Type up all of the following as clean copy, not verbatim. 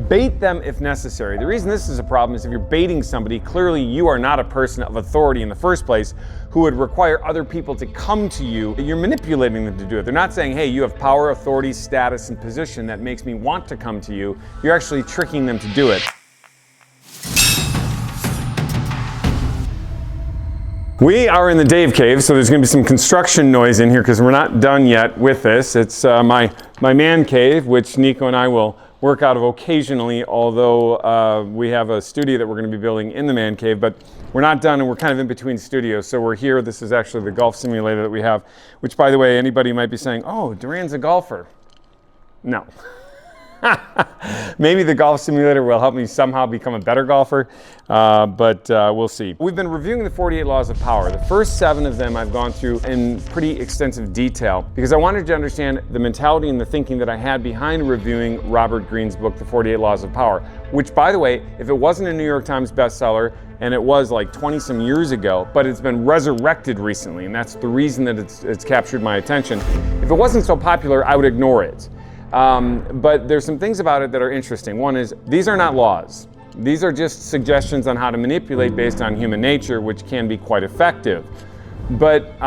Bait them if necessary. The reason this is a problem is if you're baiting somebody, clearly you are not a person of authority in the first place who would require other people to come to you. You're manipulating them to do it. They're not saying, hey, you have power, authority, status, and position that makes me want to come to you. You're actually tricking them to do it. We are in the Dave Cave, so there's going to be some construction noise in here because we're not done yet with this. It's my man cave, which Nico and I will work out of occasionally, although we have a studio that we're going to be building in the man cave, but we're not done and we're kind of in between studios. So we're here. This is actually the golf simulator that we have, which, by the way, anybody might be saying, oh, Durand's a golfer. No. Maybe the golf simulator will help me somehow become a better golfer, but we'll see. We've been reviewing the 48 Laws of Power. The first 7 of them I've gone through in pretty extensive detail because I wanted to understand the mentality and the thinking that I had behind reviewing Robert Greene's book, The 48 Laws of Power, which, by the way, if it wasn't a New York Times bestseller, and it was like 20-some years ago, but it's been resurrected recently, and that's the reason that it's captured my attention. If it wasn't so popular, I would ignore it. But there's some things about it that are interesting. One is, these are not laws. These are just suggestions on how to manipulate based on human nature, which can be quite effective. But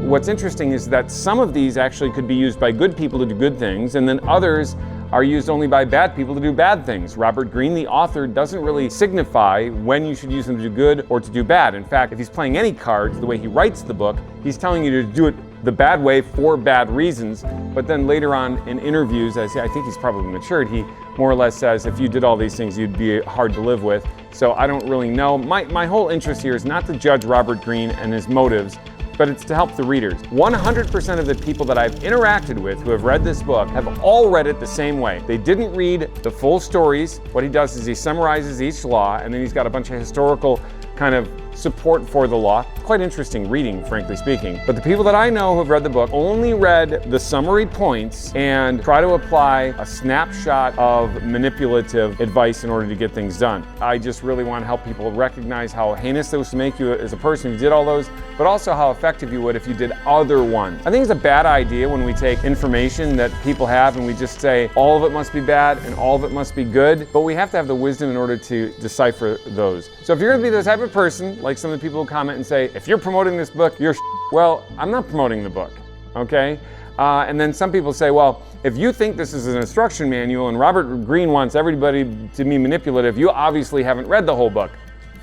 what's interesting is that some of these actually could be used by good people to do good things, and then others are used only by bad people to do bad things. Robert Greene, the author, doesn't really signify when you should use them to do good or to do bad. In fact, if he's playing any cards, the way he writes the book, he's telling you to do it the bad way for bad reasons. But then later on in interviews, I think he's probably matured, he more or less says, if you did all these things, you'd be hard to live with. So I don't really know. My whole interest here is not to judge Robert Greene and his motives, but it's to help the readers. 100% of the people that I've interacted with who have read this book have all read it the same way. They didn't read the full stories. What he does is he summarizes each law, and then he's got a bunch of historical kind of support for the law. Quite interesting reading, frankly speaking. But the people that I know who have read the book only read the summary points and try to apply a snapshot of manipulative advice in order to get things done. I just really want to help people recognize how heinous those make you as a person who did all those, but also how effective you would if you did other ones. I think it's a bad idea when we take information that people have and we just say all of it must be bad and all of it must be good, but we have to have the wisdom in order to decipher those. So if you're going to be the type of person, like some of the people who comment and say, if you're promoting this book, you're well, I'm not promoting the book, okay? And then some people say, well, if you think this is an instruction manual and Robert Greene wants everybody to be manipulative, you obviously haven't read the whole book.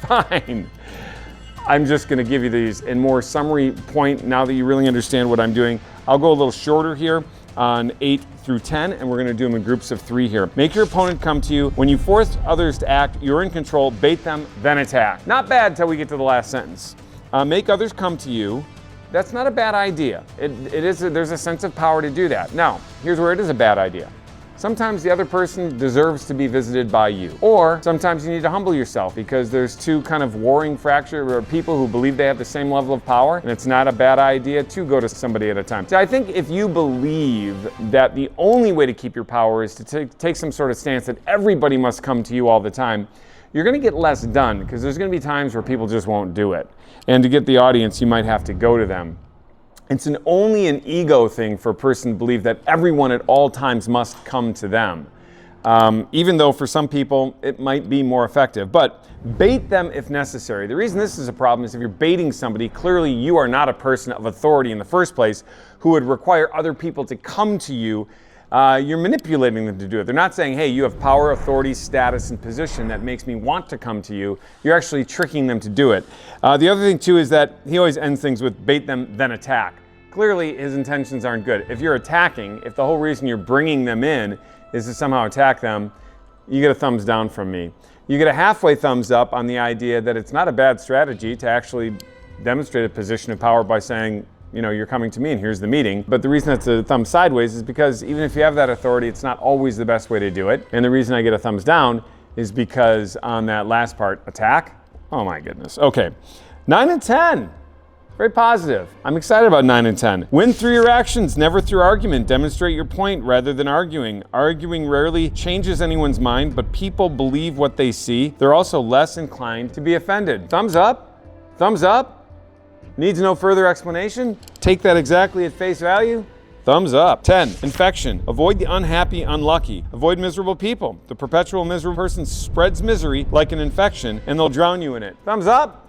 Fine. I'm just going to give you these in more summary point now that you really understand what I'm doing. I'll go a little shorter here on 8 through 10, and we're going to do them in groups of 3 here. Make your opponent come to you. When you force others to act, you're in control. Bait them, then attack. Not bad till we get to the last sentence. Make others come to you. That's not a bad idea. There's a sense of power to do that. Now, here's where it is a bad idea. Sometimes the other person deserves to be visited by you. Or sometimes you need to humble yourself because there's two kind of warring fracture or people who believe they have the same level of power, and it's not a bad idea to go to somebody at a time. So I think if you believe that the only way to keep your power is to take some sort of stance that everybody must come to you all the time, you're going to get less done because there's going to be times where people just won't do it. And to get the audience, you might have to go to them. It's only an ego thing for a person to believe that everyone at all times must come to them. Even though for some people it might be more effective. But bait them if necessary. The reason this is a problem is if you're baiting somebody, clearly you are not a person of authority in the first place who would require other people to come to you. You're manipulating them to do it. They're not saying, hey, you have power, authority, status, and position that makes me want to come to you. You're actually tricking them to do it. The other thing, too, is that he always ends things with bait them, then attack. Clearly, his intentions aren't good. If you're attacking, if the whole reason you're bringing them in is to somehow attack them, you get a thumbs down from me. You get a halfway thumbs up on the idea that it's not a bad strategy to actually demonstrate a position of power by saying, you know, you're coming to me and here's the meeting. But the reason that's a thumb sideways is because even if you have that authority, it's not always the best way to do it. And the reason I get a thumbs down is because on that last part, attack, oh my goodness. Okay, 9 and 10. Very positive. I'm excited about 9 and 10. Win through your actions, never through argument. Demonstrate your point rather than arguing. Arguing rarely changes anyone's mind, but people believe what they see. They're also less inclined to be offended. Thumbs up? Thumbs up? Needs no further explanation? Take that exactly at face value? Thumbs up. 10, infection. Avoid the unhappy, unlucky. Avoid miserable people. The perpetual miserable person spreads misery like an infection, and they'll drown you in it. Thumbs up.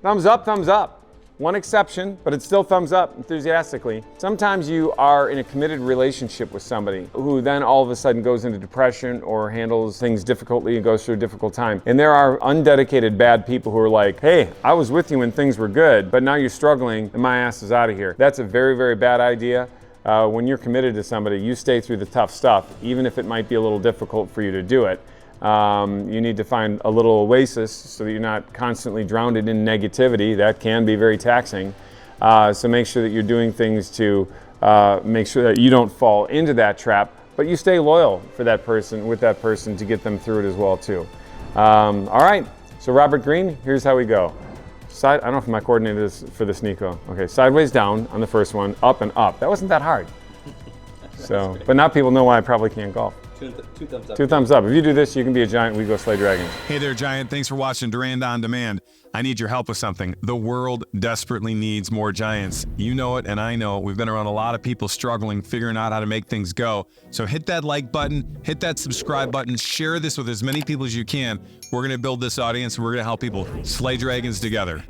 Thumbs up, thumbs up. One exception, but it's still thumbs up enthusiastically. Sometimes you are in a committed relationship with somebody who then all of a sudden goes into depression or handles things difficultly and goes through a difficult time. And there are undedicated bad people who are like, hey, I was with you when things were good, but now you're struggling and my ass is out of here. That's a very, very bad idea. When you're committed to somebody, you stay through the tough stuff, even if it might be a little difficult for you to do it. You need to find a little oasis so that you're not constantly drowned in negativity. That can be very taxing. So make sure that you're doing things to make sure that you don't fall into that trap, but you stay loyal for that person, with that person, to get them through it as well too. All right, so Robert Greene, here's how we go. I don't know if my coordinated is for this, Nico. Okay, sideways down on the first one, up and up. That wasn't that hard. So, but now people know why I probably can't golf. Two thumbs up. 2 thumbs up. If you do this, you can be a giant. We go slay dragons. Hey there, Giant. Thanks for watching Durand On Demand. I need your help with something. The world desperately needs more giants. You know it, and I know it. We've been around a lot of people struggling, figuring out how to make things go. So hit that like button, hit that subscribe button, share this with as many people as you can. We're going to build this audience, and we're going to help people slay dragons together.